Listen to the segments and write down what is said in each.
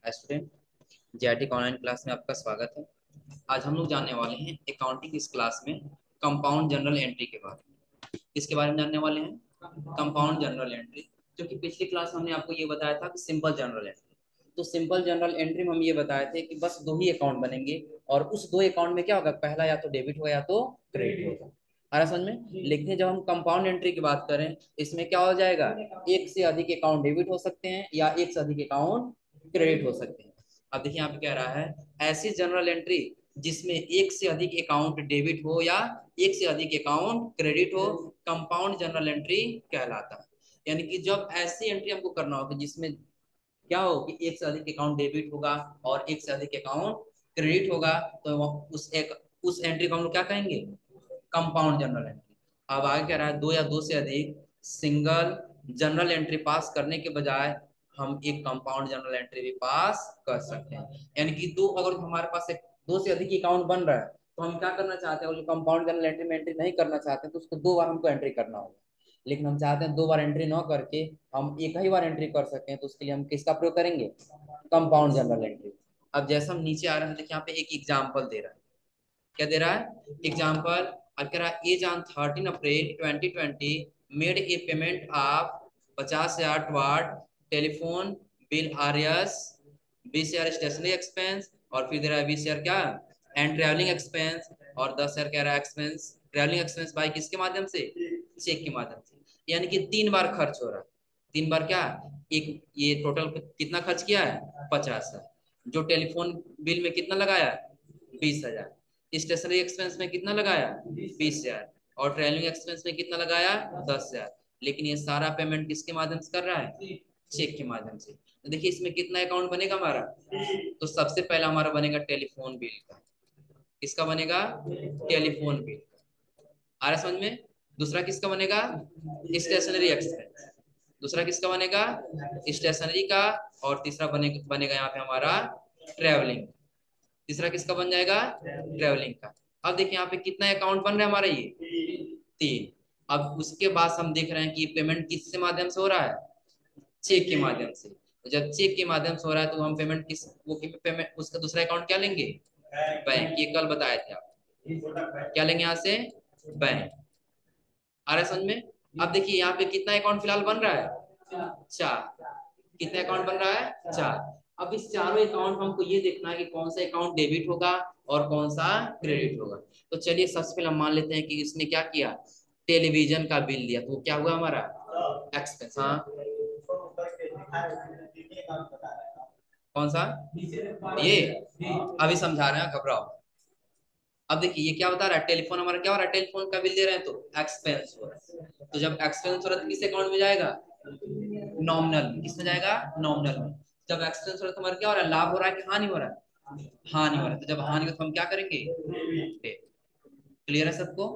Student, जेआरटी online class में आपका स्वागत है। आज हम लोग जानने वाले हैं अकाउंटिंग इस क्लास में कंपाउंड जनरल एंट्री के बारे में। किसके बारे में जानने वाले हैं? Compound general entry. जो कि पिछली क्लास में हमने आपको ये बताया था कि सिंपल जनरल एंट्री। तो सिंपल जनरल एंट्री में हम ये बताए थे कि बस दो ही अकाउंट बनेंगे और उस दो अकाउंट में क्या होगा, पहला या तो डेबिट होगा या तो क्रेडिट होगा। आ रहा समझ में? लेकिन जब हम कंपाउंड एंट्री की बात करें, इसमें क्या हो जाएगा, एक से अधिक अकाउंट डेबिट हो सकते हैं या एक से अधिक अकाउंट क्रेडिट हो सकते हैं। अब देखिए यहाँ पे कह रहा है ऐसी जनरल एंट्री जिसमें एक से अधिक अकाउंट डेबिट हो या एक से अधिक अकाउंट क्रेडिट हो, कंपाउंड जनरल एंट्री कहलाता है। यानी कि जब ऐसी एंट्री हमको करना हो कि जिसमें क्या हो कि एक से अधिक अकाउंट डेबिट होगा और एक से अधिक अकाउंट क्रेडिट होगा, तो उस एंट्री को हम लोग क्या कहेंगे, कंपाउंड जनरल एंट्री। अब आगे कह रहा है दो या दो से अधिक सिंगल जनरल एंट्री पास करने के बजाय हम एक कंपाउंड जनरल एंट्री भी पास कर सकते हैं। यानी कि दो, अगर हमारे पास एक दो से अधिक अकाउंट बन रहा है तो हम क्या करना चाहते हैं, जो कंपाउंड जनरल एंट्री में एंट्री नहीं करना चाहते हैं तो उसको दो बार हमको एंट्री करना होगा। लेकिन हम चाहते हैं दो बार एंट्री ना करके हम एक ही बार एंट्री कर सकते हैं, तो उसके लिए हम किसका प्रयोग करेंगे, कंपाउंड जनरल एंट्री। अब जैसा हम नीचे आ रहे हैं, देखिए यहाँ पे एक एग्जाम्पल दे रहा है। क्या दे रहा है? एग्जाम्पल। अब कह रहा है as on 13 April 2020 made a payment of 50,000 toward telephone bill RS, 20,000 stationery expense, और फिर दे रहा है 20,000 क्या, एंड ट्रैवलिंग एक्सपेंस, और 10,000 कह रहा है एक्सपेंस, ट्रैवलिंग एक्सपेंस बाय किसके माध्यम से, चेक के माध्यम से। यानी कि तीन बार खर्च हो रहा है। तीन बार क्या, एक ये टोटल कितना खर्च किया है, 50,000। जो टेलीफोन बिल में कितना लगाया, 20,000। स्टेशनरी एक्सपेंस में कितना लगाया, 20,000। और ट्रैवलिंग एक्सपेंस में कितना लगाया, 10,000। लेकिन ये सारा पेमेंट किसके माध्यम से कर रहा है, चेक के माध्यम से। तो देखिए इसमें कितना अकाउंट बनेगा हमारा, तो सबसे पहला हमारा बनेगा टेलीफोन बिल का। किसका बनेगा, टेलीफोन बिल का। आ रहा समझ में? दूसरा किसका बनेगा, स्टेशनरी एक्सपेंस। दूसरा किसका बनेगा, स्टेशनरी का। और तीसरा बनेगा यहाँ पे हमारा ट्रेवलिंग। तीसरा किसका बन जाएगा, ट्रेवलिंग का। अब देखिए यहाँ पे कितना अकाउंट बन रहा है हमारा, ये तीन। अब उसके बाद हम देख रहे हैं कि पेमेंट किसके माध्यम से हो रहा है, चेक के माध्यम से। तो जब चेक के माध्यम से हो रहा है तो हम पेमेंट किस वो पेमेंट उसका दूसरा अकाउंट क्या लेंगे, बैंक। ये कल बताए थे आप, क्या लेंगे यहाँ से, बैंक। आ रहा है समझ में? अब देखिए यहाँ पे कितना अकाउंट फिलहाल बन रहा है, चार। कितना अकाउंट बन रहा है, चार। अब इस चारों अकाउंट में हमको ये देखना है कि कौन सा अकाउंट डेबिट होगा और कौन सा क्रेडिट होगा। तो चलिए सबसे पहले हम मान लेते हैं कि इसने क्या किया, टेलीविजन का बिल दिया, तो क्या हुआ हमारा एक्सपेंस। हाँ, कौन सा, ये अभी समझा रहे हैं, घबराओ। अब देखिए ये क्या बता रहा है, टेलीफोन हमारा क्या हो रहा है, टेलीफोन का बिल दे रहे हैं तो एक्सपेंस हो रहा है। तो जब एक्सपेंस हो रहा है तो किस अकाउंट में जाएगा, नॉमिनल में। किसमें जाएगा, नॉमिनल में। जब एक्सपेंस हो रहा है तो हमारा क्या हो रहा है, लाभ हो रहा है कि हानि हो रहा है, हानि हो रहा है। तो जब हानि हो तो हम क्या करेंगे, क्लियर है सबको?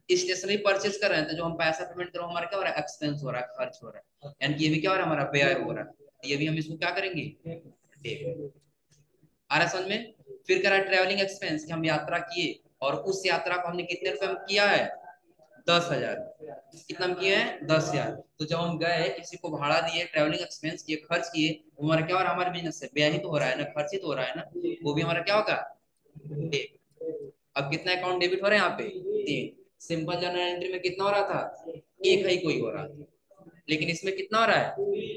स्टेशनरी परचेज कर रहे हैं तो जो हम पैसा पेमेंट कर रहे हैं हमारा क्या हो रहा है, एक्सपेंस हो रहा है, खर्च हो रहा है। यानी कि ये भी क्या हो रहा है, हमारा व्यय हो रहा है। ये भी हम इसको क्या करेंगे, डेबिट। आ रहा समझ में? फिर करा ट्रेवलिंग एक्सपेंस कि हम यात्रा किए और उस यात्रा को हमने कितने रुपए में किया है, 10,000। कितना हम किए हैं, 10,000। तो जब हम गए किसी को भाड़ा दिए, ट्रेवलिंग एक्सपेंस किए, खर्च किए, वो हमारा क्या हो रहा है, हमारे बिजनेस से व्यय ही तो हो रहा है ना, खर्च ही तो हो रहा है ना। वो भी हमारा क्या होगा, डेबिट। अब कितना अकाउंट डेबिट हो रहा है यहाँ पे, तीन। सिंपल जनरल एंट्री में कितना हो रहा था, एक ही कोई हो रहा था। लेकिन इसमें कितना हो रहा है,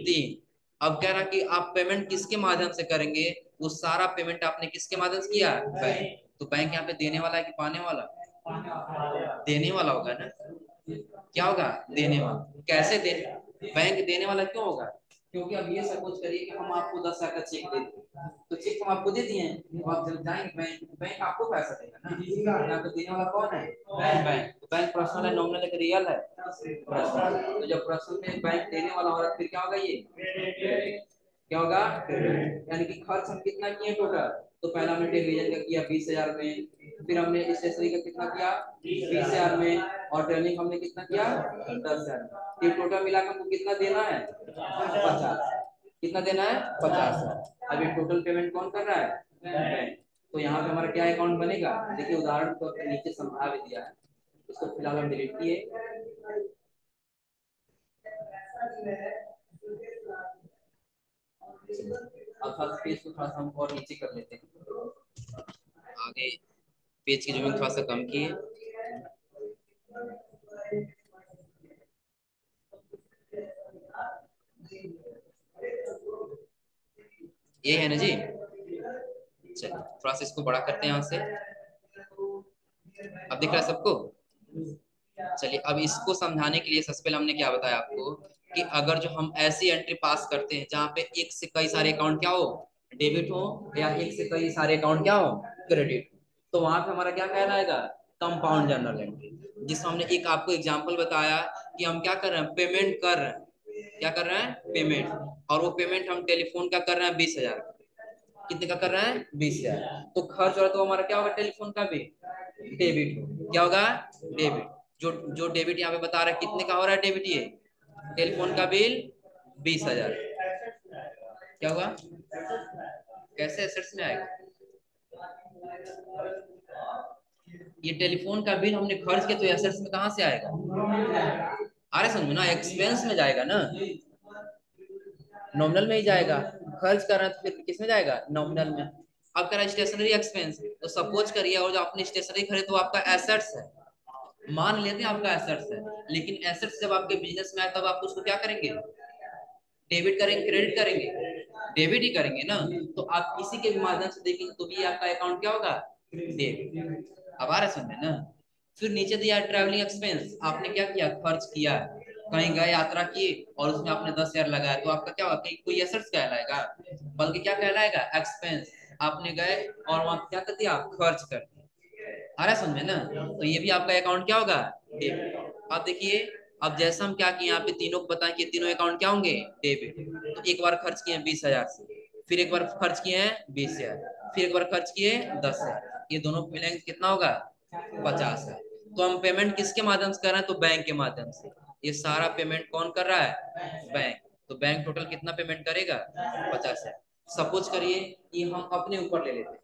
तीन। अब कह रहा कि आप पेमेंट किसके माध्यम से करेंगे, वो सारा पेमेंट आपने किसके माध्यम से किया, बैंक। तो बैंक यहाँ पे देने वाला है कि पाने वाला, देने वाला होगा ना। क्या होगा, देने वाला। कैसे दे, बैंक देने वाला क्यों होगा, क्योंकि अब ये सपोज करिए कि हम आपको 10,000 का चेक दे दें, तो चेक हम आपको दे दिए हैं, तो आप जब जाएंगे बैंक, बैंक आपको पैसा देगा ना। यहाँ पे देने वाला कौन है, बैंक। तो बैंक पर्सनल है, नॉमिनल है कि रियल है, पर्सनल। तो जब पर्सनल में बैंक देने वाला हो रहा है फिर क्या होगा, ये क्या होगा, यानी कि खर्च हम कितना किए टोटल। तो पहला हमने टेलीविजन का किया 20,000 में, फिर हमने स्टेशनरी का कितना किया, 20,000 में, और ट्रेनिंग हमने कितना किया, 10,000 में। ये टोटल मिलाकर हमको कितना देना है, 50। कितना देना है, 50,000। अब ये टोटल पेमेंट कौन कर रहा है, बैंक। तो यहाँ पे हमारा क्या अकाउंट बनेगा, देखिए उदाहरण तौर पर नीचे समझा भी दिया है, उसको फिलहाल हम डिलीट किए। अब थोड़ा पेज को थोड़ा सा हम और नीचे कर लेते हैं, आगे पेज की जमीन थोड़ा सा कम किए। ये है ना जी। चलिए थोड़ा सा इसको बड़ा करते हैं यहाँ से। अब दिख रहा है सबको। चलिए अब इसको समझाने के लिए सबसे पहले हमने क्या बताया आपको कि अगर जो हम ऐसी एंट्री पास करते हैं जहां पे एक से कई सारे अकाउंट क्या हो, डेबिट हो, या एक से कई सारे अकाउंट क्या हो, क्रेडिट, तो वहां पे हमारा क्या कहलाएगा, कंपाउंड जर्नल एंट्री। जिसमें हमने एक आपको एग्जांपल बताया कि हम क्या कर रहे हैं, पेमेंट कर रहे हैं, क्या कर रहे हैं, पेमेंट, और वो पेमेंट हम टेलीफोन का कर रहे हैं 20,000, कितने का कर रहे हैं, 20,000, तो खर्च हो रहा तो हमारा क्या होगा, टेलीफोन का बिल, डेबिट हो, क्या होगा, डेबिट। जो जो डेबिट यहाँ पे बता रहा है कितने का हो रहा है डेबिट, ये टेलीफोन का बिल 20,000, क्या होगा, कैसे एसेट्स में आएगा, ये टेलीफोन का बिल हमने खर्च किया तो एसेट्स में कहां से आएगा, आ रहा समझ में ना, एक्सपेंस में जाएगा ना, नॉमिनल में ही जाएगा, खर्च कर रहा है तो फिर किस में जाएगा, नॉमिनल में। अब कह रहा है स्टेशनरी एक्सपेंस, तो सपोज करिए और जो आपने स्टेशनरी खरीद तो आपका एसेट्स है, मान लेते हैं आपका एसेट्स है, लेकिन एसेट्स जब आपके बिजनेस में आए तब आप उसको क्या करेंगे, डेबिट करेंगे, क्रेडिट करेंगे, डेबिट ही करेंगे ना। तो आप किसी के भी माध्यम से देखेंगे तो भी आपका अकाउंट क्या होगा, डेबिट। अब आ रहा समझे ना। फिर नीचे दिया ट्रैवलिंग एक्सपेंस, आपने क्या किया, खर्च किया, कहीं गए, यात्रा की, और उसमें आपने 10,000 लगाया, तो आपका क्या होगा, कोई एसेट्स कहलाएगा, बल्कि क्या कहलाएगा, एक्सपेंस। आपने गए और वहां क्या कर दिया, खर्च कर दिया, आ रहा समझ में ना। तो ये भी आपका अकाउंट क्या होगा, डेबिट। अब देखिए, अब जैसा हम क्या किए यहाँ पे तीनों को बताएं कि तीनों अकाउंट क्या होंगे, डेबिट। तो एक बार खर्च किए 20,000 से, फिर एक बार खर्च किए हैं 20,000, फिर एक बार खर्च किए 10,000, ये दोनों मिलेंगे कितना होगा, 50,000। तो हम पेमेंट किसके माध्यम से कर रहे हैं, तो बैंक के माध्यम से। ये सारा पेमेंट कौन कर रहा है, बैंक। तो बैंक टोटल कितना पेमेंट करेगा, 50,000। सपोज करिए कि हम अपने ऊपर ले लेते हैं,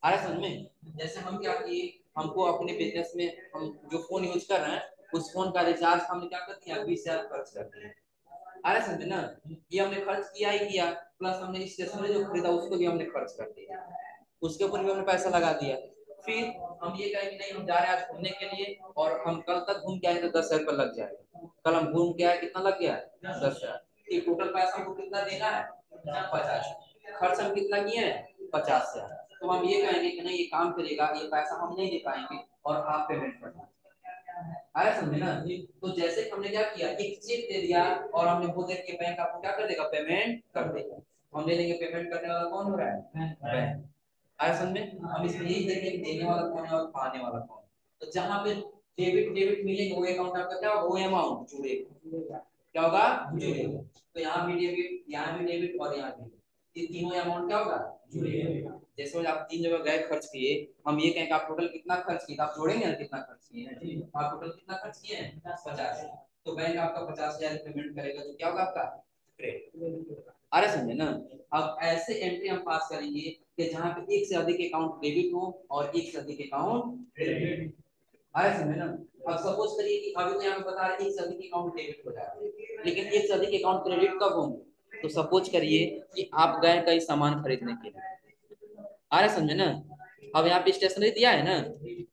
आ रहा समझ में। जैसे हम क्या किए, हमको अपने बिजनेस में हम जो फोन यूज कर रहे हैं उस फोन का रिचार्ज हमने क्या कर दिया, 20,000 खर्च कर दिया, आ रहा समझे ना। ये हमने खर्च किया ही किया, प्लस हमने स्टेशनरी जो खरीदा उसको भी हमने खर्च कर दिया, उसके ऊपर भी हमने पैसा लगा दिया। फिर हम ये कहें कि नहीं हम जा रहे हैं आज घूमने के लिए और हम कल तक घूम के आए तो 10,000 रुपया लग जाएगा, कल हम घूम के आए कितना लग गया, 10,000। ये टोटल पैसा हमको कितना देना है, 50। खर्च हम कितना किए हैं, 50,000। तो हम ये कहेंगे कि नहीं ये काम करेगा, ये पैसा हम नहीं दे पाएंगे और आप पेमेंट करना, आया समझे ना। तो जैसे कि हमने क्या किया, एक चेक दे दिया और हमने बोल दिया कि बैंक आपको क्या कर देगा, पेमेंट कर देगा। हम ले लेंगे, पेमेंट करने वाला कौन हो रहा है, बैंक। आया समझ में। हम इसमें यही देखेंगे कि देने वाला कौन है और पाने वाला कौन है। तो जहां पे डेबिट डेबिट मिलेंगे वो अकाउंट आपका क्या होगा, वो अमाउंट जुड़ेगा, क्या होगा, जुड़ेगा। तो यहाँ भी डेबिट, यहाँ भी डेबिट और यहाँ भी, ये तीनों अमाउंट क्या होगा, जुड़ेगा। जैसे आप 3 जगह गए खर्च किए, हम ये कहें कि आप टोटल कितना खर्च किए, आप जोड़ेंगे ना कितना खर्च किए हैं, आप टोटल कितना खर्च किए हैं, 50। तो बैंक आपका 50,000 पेमेंट करेगा, तो क्या होगा आपका, क्रेडिट। अरे समझे ना। अब ऐसे एंट्री हम पास करेंगे कि जहां पे एक से अधिक अकाउंट डेबिट हो और एक से अधिक अकाउंट क्रेडिट। अरे समझे ना। अब सपोज करिए कि अभी तो यहाँ पे बता रहे एक से अधिक अकाउंट डेबिट हो जाता है, लेकिन एक से अधिक अकाउंट क्रेडिट कब होंगे, तो सपोज करिए कि आप गए कई सामान खरीदने के लिए, आ रहा समझे ना। अब यहाँ पे स्टेशनरी दिया है ना,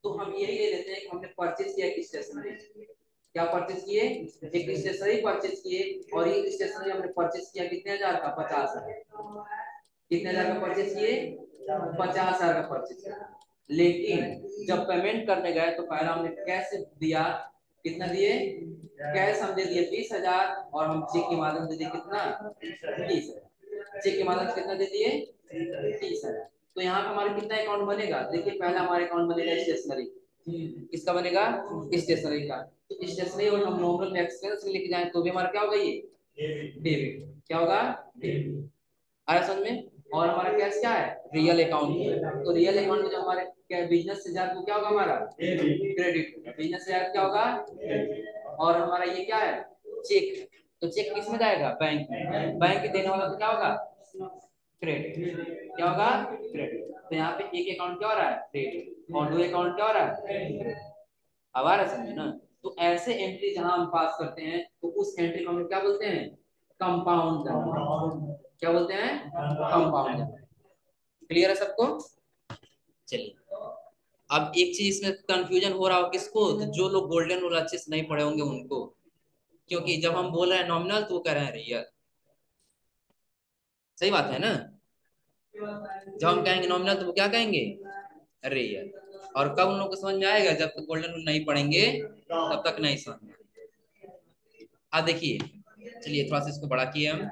तो हम यही ले लेते हैं कि हमने परचेज किया एक स्टेशनरी, क्या परचेज किए, एक स्टेशनरी परचेज किए, और ये स्टेशनरी हमने परचेज किया कितने हजार का, 50,000। कितने हजार का परचेज किए, 50,000 का परचेज किया। लेकिन जब पेमेंट करने गए तो पहला हमने कैश दिया, कितना दिए, कैश हम दे दिए 20,000, और हम चेक के माध्यम से दिए कितना, 30,000। चेक के माध्यम से कितना दे दिए, 30,000। तो यहाँ पे हमारे कितना अकाउंट बनेगा, देखिए पहला हमारे अकाउंट बनेगा स्टेशनरी, किसका बनेगा, स्टेशनरी का। तो स्टेशनरी और हम नॉर्मल में एक्सपेंस लेके जाए तो भी हमारा क्या होगा, ये डेबिट, क्या होगा, डेबिट। आ रहा समझ में। और हमारा कैश क्या है, रियल अकाउंट, तो रियल अकाउंट में जो हमारे बिजनेस से जाए तो क्या होगा, हमारा क्रेडिट, बिजनेस से जाए क्या होगा, और हमारा ये क्या है, चेक, तो चेक किस में जाएगा, बैंक में, बैंक देने वाला तो क्या होगा, क्रेडिट, क्या होगा, क्रेडिट। तो यहाँ पे एक अकाउंट क्या हो रहा है, क्रेडिट, और दो अकाउंट क्या हो रहा है, अब आ रहा समझे ना। तो ऐसे एंट्री जहां हम पास करते हैं तो उस एंट्री को हम क्या बोलते हैं, कंपाउंड जनरल। क्या बोलते हैं? Compound general. क्लियर है सबको? चलिए, अब एक चीज इसमें कंफ्यूजन हो रहा हो किसको, तो जो लोग गोल्डन रूल अच्छे से नहीं पढ़े होंगे उनको, क्योंकि जब हम बोल रहे हैं नॉमिनल तो वो कह रहे हैं रियल। सही बात है ना? जब हम कहेंगे नॉमिनल तो वो क्या कहेंगे? रियल। और कब उन लोगों को समझ में आएगा? जब तक गोल्डन रूल नहीं पढ़ेंगे तब तक नहीं समझ में आएगा। अब देखिए, चलिए थोड़ा सा इसको बड़ा किए हम।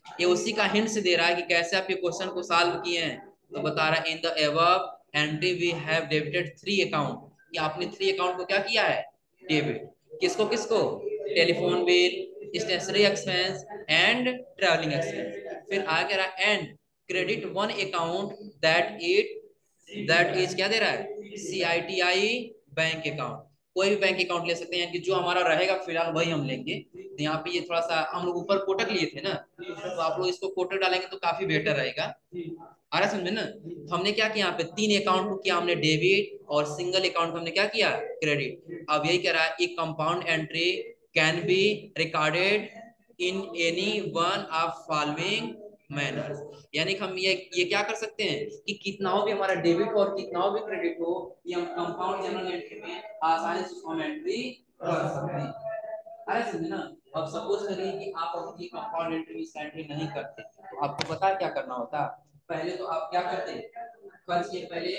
ये उसी का हिंट से दे रहा है कि कैसे आप ये क्वेश्चन को सॉल्व किए हैं। तो बता रहा है in the above entry we have debited 3 account, कि आपने 3 अकाउंट को क्या किया है? डेबिट। किसको किसको? Telephone bill, stationery expense and travelling expense. फिर आगे कह रहा है and credit 1 account that is क्या दे रहा है? CITI bank account. कोई भी बैंक अकाउंट ले सकते हैं कि जो हमारा रहेगा फिलहाल वही हम लेंगे। तो यहाँ पे ये थोड़ा सा हम लोग ऊपर कोटक लिए थे ना, तो आप लोग इसको कोटक डालेंगे तो काफी बेटर रहेगा। आ रहा समझे ना? तो हमने क्या किया, यहाँ पे 3 अकाउंट को किया हमने डेबिट, और सिंगल अकाउंट को हमने क्या किया? क्रेडिट। अब यही कह रहा है एक compound entry can be recorded in any one of following manners. यानी कि हम ये क्या कर सकते हैं कि कितना भी हमारा डेबिट हो और कितना भी क्रेडिट हो, ये हम कंपाउंड जनरल एंट्री में आसानी से उसको हम एंट्री कर सकते हैं। अरे समझे ना? अब सपोज करिए कि आप अपनी कंपाउंड एंट्री में एंट्री नहीं करते, तो आपको पता है क्या करना होता? पहले तो आप क्या करते? खर्च के पहले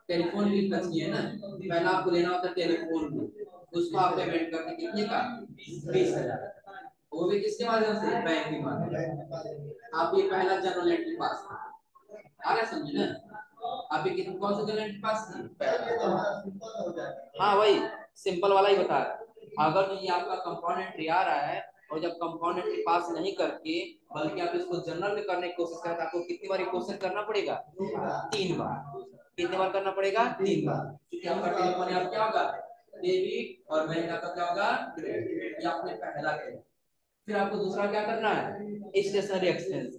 टेलीफोन बिल खर्च किए ना, पहला आपको लेना होता है टेलीफोन बिल। उसको आप पेमेंट करते कितने का? 20,000। वो भी किसके माध्यम से? बैंक के माध्यम से। आप ये पहला जनरल एंट्री पास कर, आ रहा समझे ना? आप ये कितने कौन सा जनरल एंट्री पास की? हाँ वही सिंपल वाला ही बता रहा है। अगर ये आपका कंपाउंड एंट्री आ रहा है और जब कंपाउंड एंट्री पास नहीं करके बल्कि आप इसको जनरल में करने की कोशिश करते हैं, आपको कितनी बार क्वेश्चन करना पड़ेगा? 3 बार। कितने बार करना पड़ेगा? 3 बार। क्योंकि आपका टेलीफोन आप क्या होगा? डेबिट, और बैंक आपका क्या होगा? क्रेडिट। ये आपने पहला किया। फिर आपको दूसरा क्या करना है? Stationery expense.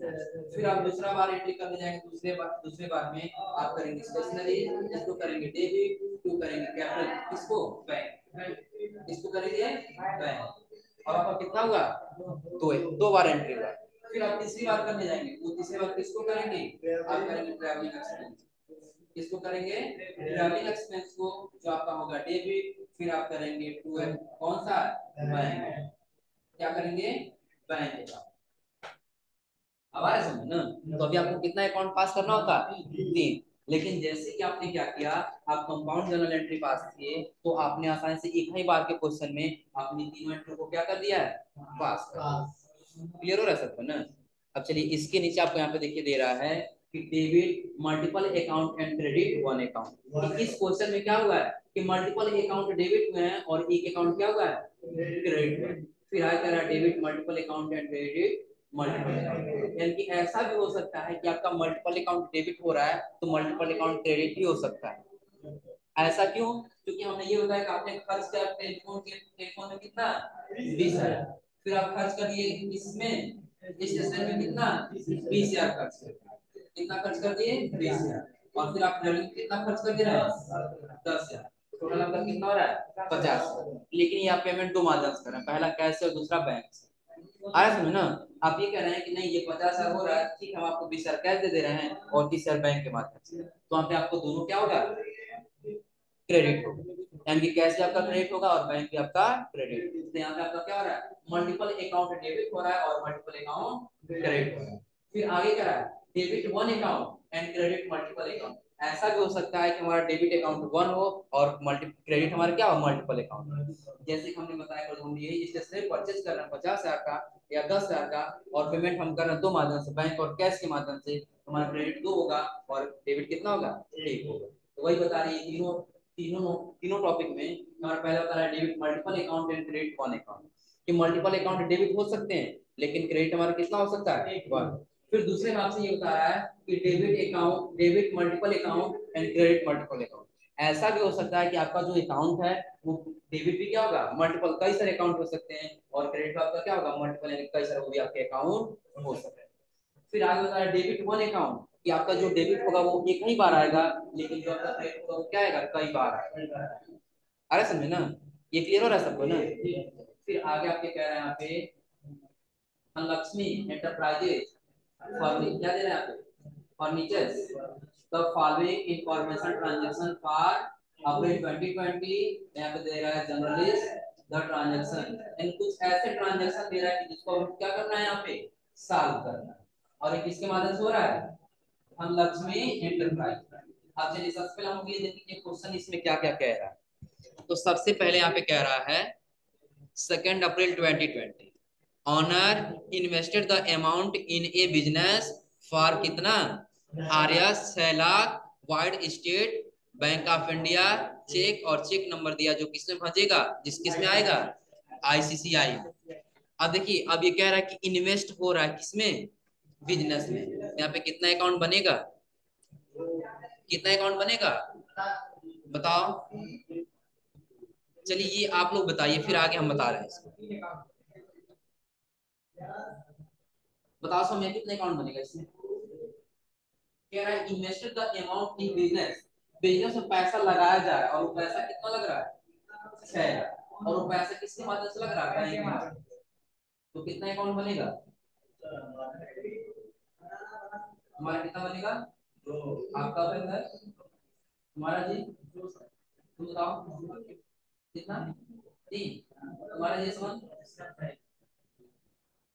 फिर आप दूसरा बार एंट्री करने जाएंगे, दूसरे बार में आप करेंगे स्टेशनरी, इसको करेंगे डेबिट, इसको करेंगे कैपिटल, इसको बैंक, इसको करेंगे बैंक। अब आपका कितना हुआ? 2 बार एंट्री हुआ। फिर आप तीसरी बार करने जाएंगे, वो तीसरी बार किसको करेंगे? आप करेंगे ट्रैवलिंग एक्सपेंस। किसको करेंगे? ट्रैवलिंग एक्सपेंस को, जो आपका होगा डेबिट। फिर आप करेंगे कौन सा? बैंक। क्या करेंगे? बैंक का। अब आ रहा समझ ना? तो अभी आपको कितना अकाउंट पास करना होता? 3। लेकिन जैसे कि आपने क्या किया, आप कंपाउंड जर्नल एंट्री पास किए, तो आपने आसानी से एक ही बार के क्वेश्चन में अपनी तीनों एंट्री को क्या कर दिया है? पास कर दिया। क्लियर हो रहा है सबको ना? अब चलिए इसके नीचे आपको यहाँ पे देखिए दे रहा है कि debit multiple account and credit 1 account. इस क्वेश्चन में क्या हुआ है कि मल्टीपल अकाउंट डेबिट हुए हैं और एक अकाउंट क्या हुआ है? क्रेडिट हुआ है। फिर आगे कह रहा है debit multiple account and credit multiple account. यानी कि ऐसा भी हो सकता है कि आपका मल्टीपल अकाउंट डेबिट हो रहा है तो मल्टीपल अकाउंट क्रेडिट भी हो सकता है। ऐसा क्यों? क्योंकि हमने ये बताया कि आपने खर्च किया टेलीफोन में कितना? 20,000। फिर आप खर्च कर दिए इसमें स्टेशन में कितना? 20,000 खर्च कर दिए। कितना खर्च कर दिए? 20,000। और फिर आप ट्रेवलिंग कितना खर्च कर दे रहे हैं? 10,000। टोटल आपका कितना हो रहा है? 50। लेकिन ये आप पेमेंट 2 माध्यम से कर रहे हैं, पहला कैश से और दूसरा बैंक से। आया समझ ना? आप ये कह रहे हैं कि नहीं ये 50,000 हो रहा है, ठीक, हम आपको 20,000 कैश दे दे रहे हैं और 30,000 बैंक के माध्यम से, तो वहाँ पे आपको दोनों क्या होगा? क्रेडिट होगा। यानी कि कैश भी आपका क्रेडिट होगा और बैंक भी आपका क्रेडिट। तो यहाँ पे आपका क्या हो रहा है? मल्टीपल अकाउंट डेबिट हो रहा है और मल्टीपल अकाउंट क्रेडिट हो रहा है। फिर आगे क्या है? Debit 1 account and credit multiple account. ऐसा भी हो सकता है कि हमारा डेबिट अकाउंट 1 हो और मल्टी क्रेडिट हमारा क्या हो? Multiple account. जैसे कि हमने बताया कल हम ये स्टेशनरी परचेज कर रहे हैं 50,000 का या 10,000 का, और पेमेंट हम कर रहे हैं 2 माध्यम से, बैंक और कैश के माध्यम से, तो हमारा क्रेडिट 2 होगा और डेबिट कितना होगा? 1 होगा। तो वही बता रही है तीनों तीनों तीनों टॉपिक में हमारा पहला बता रहा है debit multiple account and credit 1 account, कि मल्टीपल अकाउंट डेबिट हो सकते हैं लेकिन क्रेडिट हमारा कितना हो सकता है? 1। फिर दूसरे में आपसे ये बता रहा है कि debit multiple account and credit multiple account. ऐसा भी हो सकता है कि आपका जो अकाउंट है वो डेबिट भी क्या होगा? मल्टीपल, कई सारे अकाउंट हो सकते हैं, और क्रेडिट आपका क्या होगा? मल्टीपल, यानी कई सारे वो भी आपके अकाउंट हो सकते हैं। फिर आगे बता रहा है डेबिट 1 अकाउंट, कि आपका जो डेबिट होगा वो एक ही बार आएगा, लेकिन जो आपका क्रेडिट होगा वो क्या आएगा? कई बार आएगा। अरे समझे ना? ये क्लियर हो रहा है सबको ना? फिर आगे आपके कह रहे हैं यहाँ पे लक्ष्मी एंटरप्राइजेज क्या दे रहे हैं यहाँ पे, furnitures, the following information transaction for अप्रैल 2020, यहाँ पे दे रहा है जर्नलिस्ट द ट्रांजेक्शन, एंड कुछ ऐसे ट्रांजेक्शन दे रहा है कि जिसको हम क्या करना है यहाँ पे सॉल्व करना है, और ये किसके माध्यम से हो रहा है, हम लक्ष्मी एंटरप्राइज। अब चलिए सबसे पहले हम ये देखेंगे क्वेश्चन इसमें क्या क्या कह रहा है। तो सबसे पहले यहाँ पे कह रहा है 2 April 2020 owner invested the amount in a business for कितना, आर्या 6 lakh, vide State Bank of India, cheque और चेक नंबर दिया जो किसमें भेजेगा, जिस किसमें आएगा, आईसीसीआई में। अब देखिए अब ये कह रहा है कि इन्वेस्ट हो रहा है किसमें, बिजनेस में। यहाँ पे कितना अकाउंट बनेगा, कितना अकाउंट बनेगा बताओ, चलिए ये आप लोग बताइए फिर आगे हम बता रहे हैं इसको। बताओ समय कितने अकाउंट बनेगा इसमें, कह रहा है invested the amount in business, business में पैसा लगाया जा रहा है और वो पैसा कितना लग रहा है 6 लाख, और वो पैसा किसके माध्यम से लग रहा है, बैंक में। तो कितना अकाउंट बनेगा, हमारा कितना बनेगा, आपका बनेगा, हमारा जी तुम बताओ कितना, 3, तुम्हारा जी समझ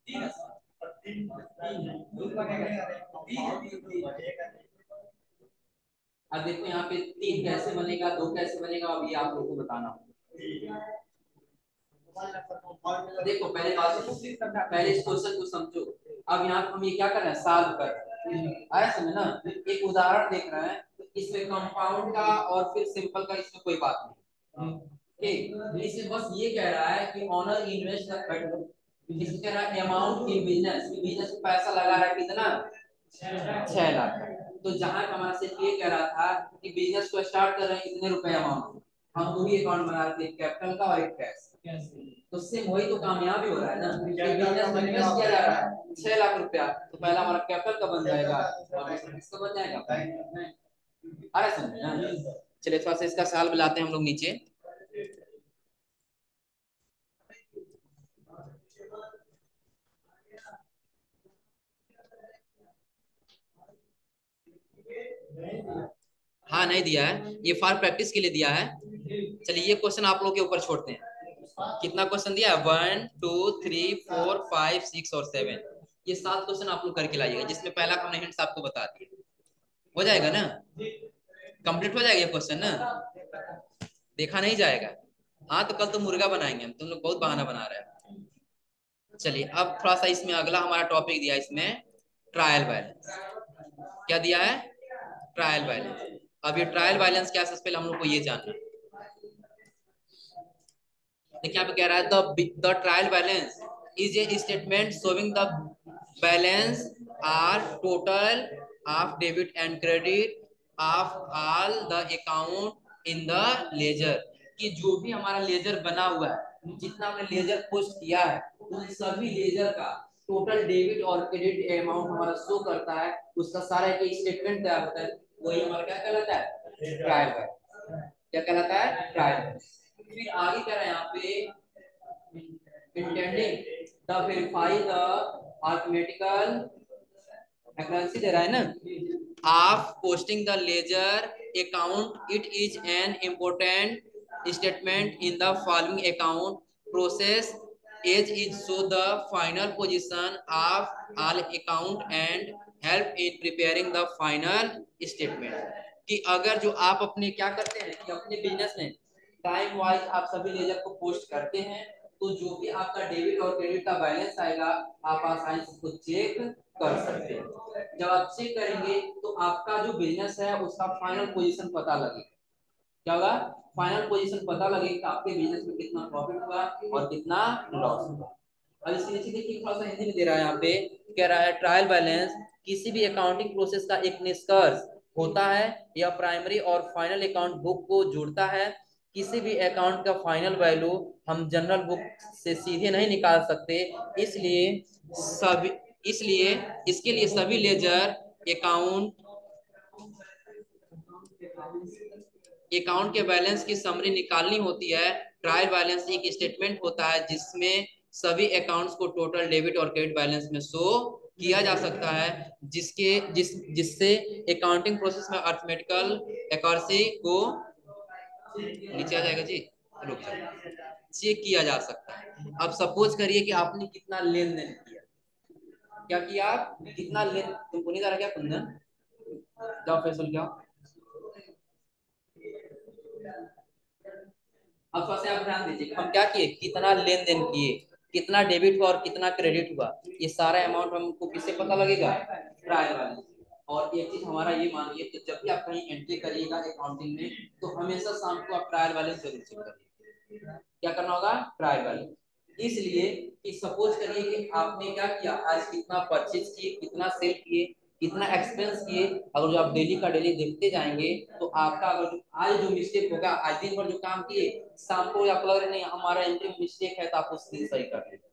3, अब देखो यहाँ पे 3 कैसे बनेगा, 2 कैसे बनेगा, अब ये आप लोगों को बताना होगा। देखो पहले बात सुनो, पहले इस क्वेश्चन को समझो। अब यहाँ पे हम ये क्या कर रहे हैं, सॉल्व कर रहे हैं, आया समझ ना। एक उदाहरण देख रहे हैं, इसमें कंपाउंड का और फिर सिंपल का इसमें कोई बात नहीं, ठीक। इसमें बस ये कह रहा है कि ऑनर इन्वेस्ट, इसमें कह रहा है अमाउंट इन बिजनेस, बिजनेस में पैसा लगा रहा है कितना, 6 लाख। तो जहां हमारा सिर्फ ये कह रहा था कि बिजनेस को स्टार्ट कर रहे हैं इतने रुपए अमाउंट, हम दो ही अकाउंट बना रहे थे, कैपिटल का और एक कैश। तो सेम वही तो काम यहाँ भी हो रहा है ना, बिजनेस में इन्वेस्ट किया जा रहा है 6 लाख रुपया, तो पहला हमारा कैपिटल का बन जाएगा और दूसरा किसका बन जाएगा, अरे समझे ना। चलिए थोड़ा सा इसका सवाल मिलाते हैं हम लोग नीचे। हाँ नहीं दिया है, ये फॉर प्रैक्टिस के लिए दिया है। चलिए ये क्वेश्चन आप लोग के ऊपर छोड़ते हैं। कितना क्वेश्चन दिया है, 1 2 3 4 5 6 और 7, ये 7 क्वेश्चन आप लोग करके लाइएगा, जिसमें पहला हमने हिंट्स आपको बता दिया। हो जाएगा ना, कंप्लीट हो जाएगा ये क्वेश्चन ना, देखा नहीं जाएगा। हाँ तो कल तो मुर्गा बनाएंगे हम, तुम लोग बहुत बहाना बना रहे हैं। चलिए अब थोड़ा सा इसमें अगला हमारा टॉपिक दिया इसमें, ट्रायल बैलेंस। क्या दिया है, ट्रायल बैलेंस। अब ये ट्रायल बैलेंस क्या है, सबसे पहले हम लोग को ये जानना है। देखिए यहाँ पे कह रहा है the trial balance is a statement showing the balance or total of debit and credit of all the account in the ledger, कि जो भी हमारा लेजर बना हुआ है, जितना हमने लेजर पोस्ट किया है, उन सभी लेजर का टोटल डेबिट और क्रेडिट अमाउंट हमारा शो करता है, उसका सारा एक स्टेटमेंट तैयार होता है, वही हमारा क्या कहलाता है, ट्रायल बैलेंस। क्या कहलाता है, ट्रायल बैलेंस। फिर आगे कह रहे हैं यहाँ पे intending the verify the arithmetical accuracy दे रहा है ना, of posting the ledger account, it is an important statement in the following account process as it show the final position of all account and help in preparing the final statement। कि अगर जो आप अपने क्या करते हैं कि अपने बिजनेस में टाइम वाइज आप सभी लेजर को पोस्ट करते हैं, तो जो भी आपका डेबिट और क्रेडिट का बैलेंस आएगा आप आसानी से उसको चेक कर सकते हैं। जब आप चेक करेंगे तो आपका जो बिजनेस है उसका फाइनल पोजीशन पता लगेगा। क्या होगा, फाइनल पोजीशन पता लगेगा कि आपके बिजनेस में कितना प्रॉफिट हुआ और कितना लॉस हुआ। अब इसके नीचे देखिए थोड़ा सा हिंदी में दे रहा है, यहाँ पे कह रहा है ट्रायल बैलेंस किसी भी अकाउंटिंग प्रोसेस का एक निष्कर्ष होता है, यह प्राइमरी और फाइनल अकाउंट बुक को जोड़ता है। किसी भी अकाउंट का फाइनल वैल्यू हम जनरल बुक से सीधे नहीं निकाल सकते, इसलिए सभी इसलिए इसके लिए सभी लेजर अकाउंट अकाउंट के बैलेंस की समरी निकालनी होती है। ट्रायल बैलेंस एक स्टेटमेंट होता है जिसमें सभी अकाउंट्स को टोटल डेबिट और क्रेडिट बैलेंस में शो किया जा सकता है, जिससे अकाउंटिंग प्रोसेस में अर्थमेटिकल एक्यूरेसी को नीचे आ जाएगा जी, रुक जाओ, चेक किया जा सकता है। अब सपोज करिए कि आपने कितना लेन देन किया, क्या किया आप, कितना लेन, तुमको नहीं जा रहा क्या कुंदन, जाओ फैसल क्या, अब थोड़ा सा आप ध्यान दीजिए, हम क्या किए, कितना लेन देन किए, कितना डेबिट हुआ और कितना क्रेडिट हुआ, ये सारा अमाउंट हमको किससे पता लगेगा, ट्रायल वाले। और एक चीज हमारा ये मानिए कि जब भी आप कहीं एंट्री करिएगा अकाउंटिंग में, तो हमेशा शाम को आप ट्रायल बैलेंस जरूर चेक करिए। क्या करना होगा, ट्रायल बैलेंस। इसलिए कि सपोज करिए कि आपने क्या किया, आज कितना परचेज किए, कितना सेल किए, कितना एक्सपेंस किए, अगर जो आप डेली का डेली देखते जाएंगे, तो आपका अगर जो आज जो मिस्टेक होगा, आज दिन भर जो काम किए, शाम को आपको लग रहा नहीं हमारा एंट्री में मिस्टेक है, तो आप उस दिन सही कर लेंगे।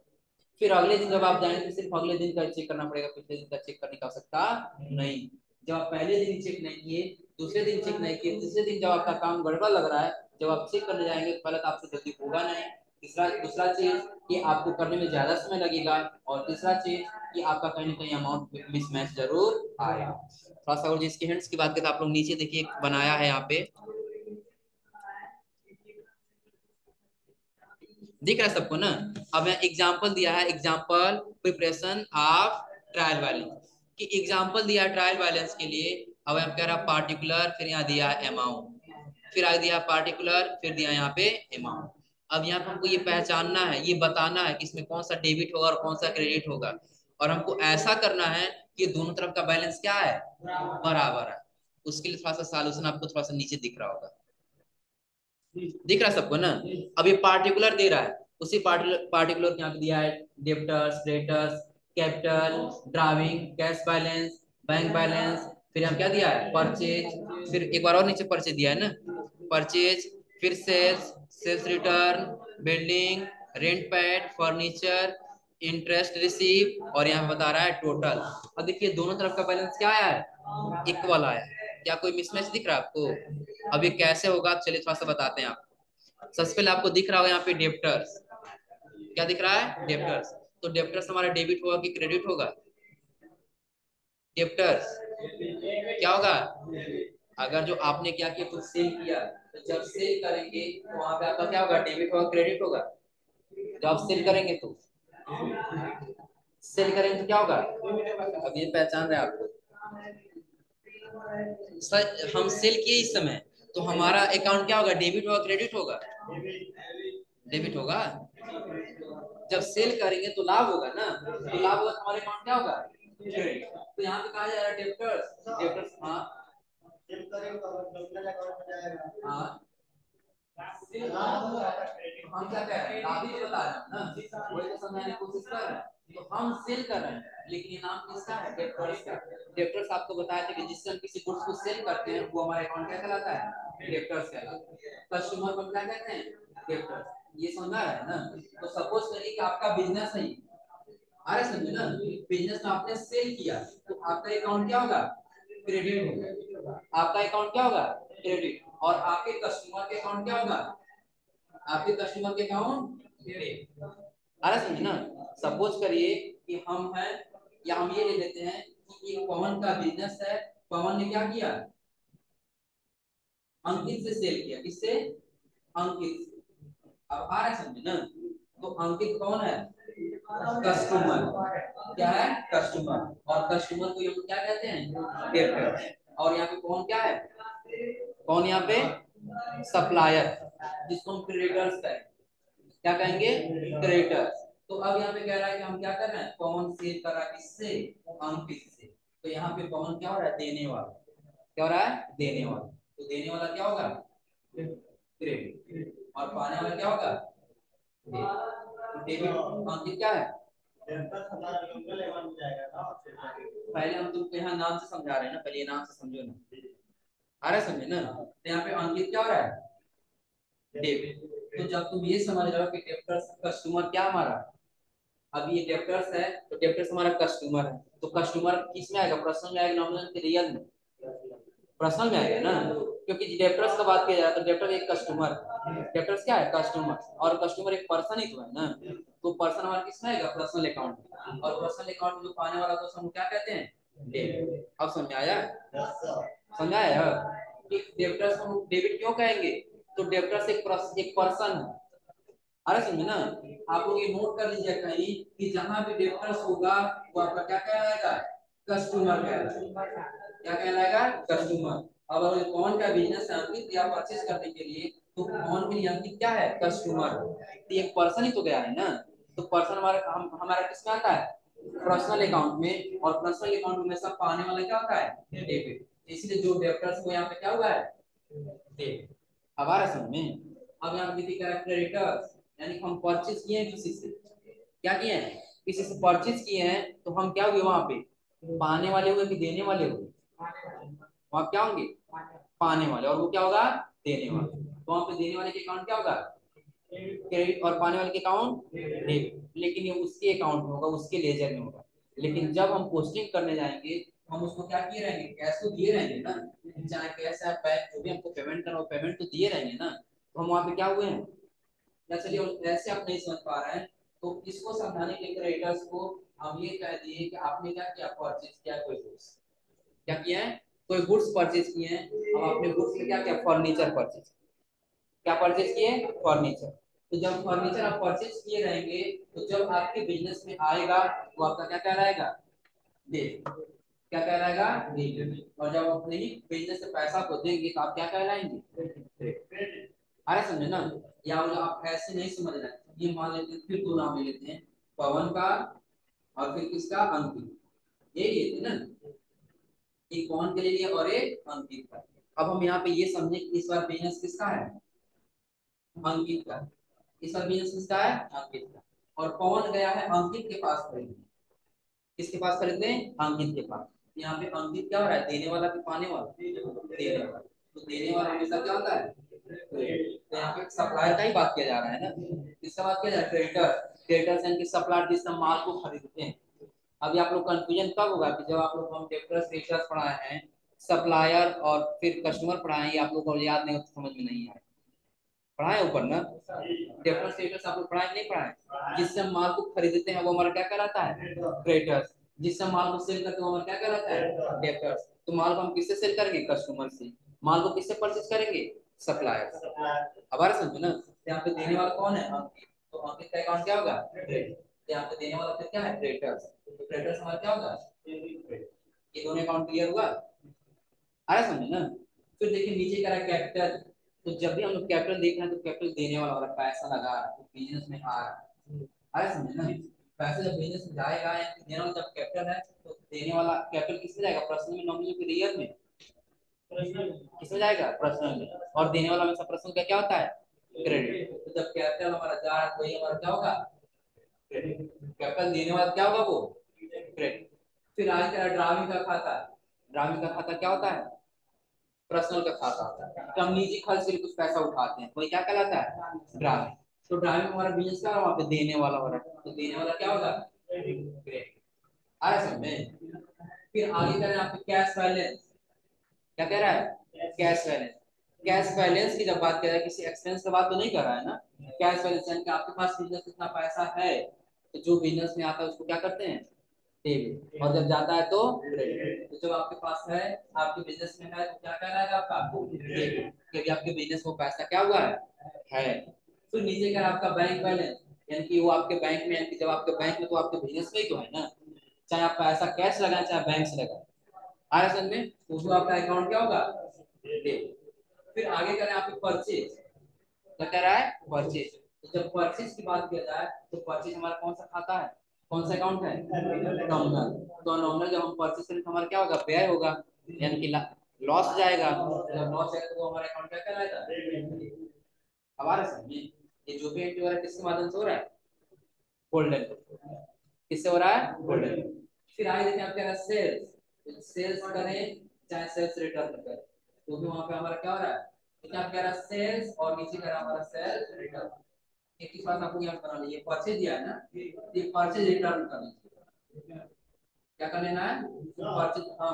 फिर अगले दिन जब आप जाएंगे, सिर्फ अगले दिन का चेक करना पड़ेगा, पिछले दिन का चेक करने की आवश्यकता नहीं। जब आप पहले दिन चेक नहीं किए, दूसरे दिन चेक नहीं किए, तीसरे दिन जब आपका काम गड़बड़ लग रहा है, जब आप चेक करने जाएंगे, तो पहले तो आपसे जल्दी होगा नहीं, तीसरा दूसरा चीज कि आपको करने में ज्यादा समय लगेगा, और तीसरा चीज कि आपका कहीं ना कहीं अमाउंट मिसमैच जरूर आएगा। थोड़ा सा और जिसके हिंट्स की बात करें, तो आप लोग नीचे देखिए बनाया है, यहाँ पे दिख रहा है सबको ना। अब यहाँ एग्जाम्पल दिया है, example preparation of trial balance, कि एग्जाम्पल दिया है ट्रायल बैलेंस के लिए। अब यहाँ कह रहा पार्टिकुलर, फिर यहाँ दिया है अमाउंट, फिर आगे दिया पार्टिकुलर, फिर दिया यहाँ पे अमाउंट। अब यहाँ पे हमको ये पहचानना है, ये बताना है कि इसमें कौन सा डेबिट होगा और कौन सा क्रेडिट होगा, और हमको ऐसा करना है कि दोनों तरफ का बैलेंस क्या है, बराबर है। उसके लिए थोड़ा सा सॉल्यूशन आपको थोड़ा सा नीचे दिख रहा होगा, दिख रहा है सबको ना। अब ये पार्टिकुलर दे रहा है, उसी पार्टिकुलर यहाँ पे दिया है debtors, creditors, capital, drawing, cash balance, bank balance, फिर यहाँ क्या दिया है, परचेज, फिर एक बार और नीचे परचेज दिया है ना, परचेज, फिर sales, sales return, building, rent paid, furniture, interest receive, और यहाँ बता रहा है टोटल। अब देखिए दोनों तरफ का बैलेंस क्या आया है, इक्वल आया है। क्या कोई मिसमैच दिख रहा है आपको? अब ये कैसे होगा, चलिए थोड़ा सा बताते हैं आपको। सबसे पहले आपको दिख रहा होगा यहाँ पे डेब्टर्स, क्या दिख रहा है, डेब्टर्स। तो डेब्टर्स हमारा डेबिट होगा कि क्रेडिट होगा, डेब्टर्स क्या होगा, अगर जो आपने क्या किया, कुछ सेल किया, तो जब सेल करेंगे तो वहां पे आपका क्या होगा, डेबिट होगा, क्रेडिट होगा। जब आप सेल करेंगे तो, सेल करेंगे तो क्या होगा, अब ये पहचान रहे हैं आपको, सर हम सेल किए इस समय, तो हमारा अकाउंट क्या होगा, डेबिट होगा, क्रेडिट होगा, डेबिट होगा। जब सेल करेंगे तो लाभ होगा ना, तो लाभ होगा, हमारे अकाउंट क्या होगा, क्रेडिट। तो यहाँ पे कहा जा रहा है डेब्टर्स, डेब्टर्स, हाँ हाँ, हम क्या कह रहे हैं, लाभ ही बता रहे हैं ना, वही तो समझाने की कोशिश कर रहे हैं। तो हम सेल कर रहे हैं, लेकिन ये नाम किसका है, डेब्टर्स का। डेब्टर्स आपको बताया था कि जिससे हम किसी गुड्स को सेल करते हैं, वो हमारे अकाउंट क्या कहलाता है, डेब्टर्स कहलाता है। कस्टमर को क्या कहते हैं, डेब्टर्स। ये समझ आ रहा है ना। तो सपोज करिए कि आपका बिजनेस है, आ रहा समझे ना, बिजनेस में आपने सेल किया, तो आपका अकाउंट क्या होगा, क्रेडिट होगा। आपका अकाउंट क्या होगा, क्रेडिट। और आपके कस्टमर के अकाउंट क्या होगा, आपके कस्टमर के अकाउंट क्रेडिट। आ रहा समझे ना। सपोज करिए कि हम हैं, या हम ये ले लेते हैं कि एक पवन का बिजनेस है, पवन ने क्या किया, अंकित से सेल किया, किससे, अंकित से। अब आ रहा समझे ना। तो अंकित कौन है, कस्टमर, क्या है, कस्टमर। और कस्टमर को हम क्या कहते हैं, डेब्टर। और यहाँ पे कौन क्या है, कौन यहाँ पे, सप्लायर, जिसको हम क्रेडिटर्स कहेंगे, क्या कहेंगे, क्रेडिटर्स। तो अब यहाँ पे कह रहा है कि हम क्या कर रहे हैं, पवन सेल कर रहा है, किससे, अंकित से। तो यहाँ पे पवन क्या हो रहा है, देने वाला, क्या हो रहा है, देने वाला। तो देने वाला क्या होगा, क्रेडिट, और पाने वाला क्या होगा, डेबिट। तो डेबिट अंकित क्या है, पहले हम तुमको यहाँ नाम से समझा रहे हैं ना, पहले ये नाम से समझो ना, आ रहा है समझे ना। तो यहाँ पे अंकित क्या हो रहा है, डेबिट। तो जब तुम ये समझ रहे हो कि डेब्टर्स कस्टमर क्या हमारा, अब ये डेब्टर्स है, तो डेब्टर्स हमारा कस्टमर है, तो कस्टमर किस में आएगा, पर्सनल में आएगा, नॉमिनल के रियल में, पर्सनल में आएगा ना, क्योंकि डेप्टर्स का बात किया जा रहा है तो डेप्टर एक कस्टमर, डेप्टर्स क्या है कस्टमर, और कस्टमर एक पर्सन ही तो है ना, तो पर्सन हमारा किसमें आएगा पर्सनल अकाउंट में, और पर्सनल अकाउंट में जो पाने वाला तो हम क्या कहते हैं डेबिट। अब समझ में आया, समझ आया कि डेप्टर्स को हम डेबिट क्यों कहेंगे, तो डेप्टर्स एक पर्सन है। अरे समझे ना, आप लोग ये नोट कर लीजिए कहीं कि जहां भी डेप्टर्स होगा वो आपका क्या कहलाएगा कस्टमर कहलाएगा, क्या कहलाएगा कस्टमर। अब अगर कौन का बिजनेस है अंकित या परचेज करने के लिए, तो कौन के लिए अंकित क्या है कस्टमर, तो एक पर्सन ही तो गया है ना, तो पर्सन हमारा किस में आता है पर्सनल अकाउंट में, और पर्सनल अकाउंट में हमेशा पाने वाला क्या होता है डेबिट, इसलिए जो डेप्टर्स वो यहाँ पे क्या हुआ है डेबिट। अब आ रहा है समझ में। अब यहाँ पे दिखा है क्रेडिटर्स, यानी हम परचेज किए हैं किसी से, क्या किए हैं किसी से परचेज किए हैं, तो हम क्या हुए वहां पे पाने वाले हुए कि देने वाले हुए, वहां क्या होंगे पाने वाले, और वो क्या होगा देने वाले, तो वहां पे देने वाले के अकाउंट क्या होगा क्रेडिट, और पाने वाले के अकाउंट डेबिट, लेकिन ये उसके अकाउंट में होगा उसके लेजर में होगा, लेकिन जब हम पोस्टिंग करने जाएंगे हम उसको क्या किए रहेंगे कैश तो दिए रहेंगे ना, चाहे कैश है बैंक जो भी हमको पेमेंट करना हो पेमेंट तो दिए रहेंगे ना, तो हम वहां पे क्या हुए हैं, या चलिए ऐसे आप नहीं समझ पा रहे हैं तो इसको समझाने के लिए क्रेडिटर्स को हम ये कह दिए कि आपने क्या किया परचेज किया कोई गुड्स, क्या किया है कोई गुड्स परचेज किए हैं, अब आपने गुड्स में क्या किया फर्नीचर परचेज, क्या परचेज किए फर्नीचर, तो जब फर्नीचर आप परचेज किए रहेंगे तो जब आपके बिजनेस में आएगा तो आपका क्या कहलाएगा दे, क्या कहलाएगा दे, और जब अपने ही बिजनेस से पैसा को देंगे तो आप क्या कहलाएंगे, अरे समझे ना, या मतलब आप ऐसे नहीं समझ रहे, ये मान लेते हैं फिर दो नाम ले लेते हैं पवन का और फिर किसका अंकित, ये लेते हैं ना, एक पवन के लिए और एक अंकित का। अब हम यहाँ पे ये समझे कि इस बार बिजनेस किसका है अंकित का, इस बार बिजनेस किसका है अंकित का, और पवन गया है अंकित के पास खरीदने, किसके पास खरीदने अंकित के पास, यहाँ पे अंकित क्या हो रहा है देने वाला कि पाने वाला देने वाला, तो देने वाला हमेशा क्या होता है तो यहाँ पे सप्लायर का ही बात किया जा रहा है ना, किसका बात किया जा रहा है क्रेडिटर, क्रेडिटर्स यानी कि सप्लायर जिस माल को खरीदते हैं। अभी आप लोग कंफ्यूजन कब होगा कि जब आप लोग हम डेप्टर्स क्रेडिटर्स पढ़ाए हैं सप्लायर और फिर कस्टमर पढ़ाए हैं, आप लोग को याद नहीं हो तो समझ में नहीं आए, पढ़ाए ऊपर ना डेप्टर्स क्रेडिटर्स आप लोग पढ़ाए नहीं पढ़ाए, जिससे हम माल को खरीदते हैं वो हमारा क्या कहलाता है क्रेडिटर्स, जिससे हम माल को सेल करते हैं वो हमारा क्या कहलाता है डेप्टर्स, तो माल को हम किससे सेल करेंगे कस्टमर से, माल को किससे परचेज करेंगे सप्लायर। अब आ रहा समझ ना, यहाँ पे देने वाला कौन है अंकित, तो अंकित का अकाउंट क्या होगा क्रेडिट, यहाँ पे देने वाला फिर क्या है क्रेडिटर्स, तो क्रेडिटर्स हमारा क्या होगा ये दोनों अकाउंट क्लियर हुआ, आ रहा समझ ना। फिर देखिए नीचे कह रहा है कैपिटल, तो जब भी हम लोग कैपिटल देख रहे हैं तो कैपिटल देने वाला हो रहा है पैसा लगा रहा है तो बिजनेस में आ रहा है, आ रहा समझ ना, पैसा जब बिजनेस में जाएगा या देने वाला जब कैपिटल है तो देने वाला कैपिटल किसमें जाएगा पर्सनल में नॉमिनल के रियल में किसमें जाएगा पर्सनल में, और देने वाला हमेशा पर्सनल का क्या होता है क्रेडिट, तो जब कैपिटल हमारा जा रहा है तो ये हमारा क्या होगा क्रेडिट, कैपिटल देने वाला क्या होगा वो क्रेडिट। फिर आगे क्या ड्राइविंग का खाता, ड्राइविंग का खाता क्या होता है पर्सनल का खाता होता है, तो हम निजी खर्च से कुछ पैसा उठाते हैं वही क्या कहलाता है ड्राइविंग, तो ड्राइविंग हमारा बिजनेस क्या है वहां पे देने वाला हो रहा है तो देने वाला क्या होगा क्रेडिट, आ रहा समझ में। फिर आगे करें आपके कैश बैलेंस, क्या कह रहा है कैश बैलेंस, कैश बैलेंस की जब बात कर रहा है किसी एक्सपेंस की बात तो नहीं कर रहा है ना, कैश बैलेंस यानी कि आपके पास बिजनेस कितना पैसा है, तो जो बिजनेस में आता है उसको क्या करते हैं डेबिट, और जब जाता है तो क्रेडिट, तो जब आपके पास है आपके बिजनेस में है तो क्या कहलाएगा आपका डेबिट, क्योंकि आपके बिजनेस में पैसा क्या हुआ है। फिर नीचे का आपका बैंक बैलेंस, यानी कि वो आपके बैंक में, यानी कि जब आपके बैंक में तो आपके बिजनेस में ही तो है ना, चाहे आप पैसा कैश लगाए चाहे बैंक से लगाए, आ रहा समझ में, तो उसमें आपका अकाउंट क्या होगा डेबिट। फिर आगे करें आपके परचेज, क्या कह रहा है परचेज, तो जब परचेज की बात किया जाए तो परचेज हमारा कौन सा खाता है कौन सा अकाउंट है नॉमिनल, तो नॉमिनल जब हम परचेज करें तो हमारा क्या होगा व्यय होगा, यानी कि लॉस जाएगा, जब लॉस जाएगा तो वो हमारे अकाउंट क्या कहलाएगा, अब आ रहा है समझ में, ये जो भी एंट्री हो रहा है किसके माध्यम से हो रहा है गोल्डन, किससे हो रहा है गोल्डन। फिर आगे देखिए आप क्या है सेल्स, सेल्स करें चाहे सेल्स रिटर्न करें तो भी वहां पे हमारा क्या हो रहा है, तो क्या कह रहा है सेल्स और नीचे कह रहा है हमारा सेल्स रिटर्न, एक ही बात आपको याद बना लीजिए परचेज दिया है ना, ये परचेज रिटर्न कर लीजिए, क्या कर लेना है परचेज, हाँ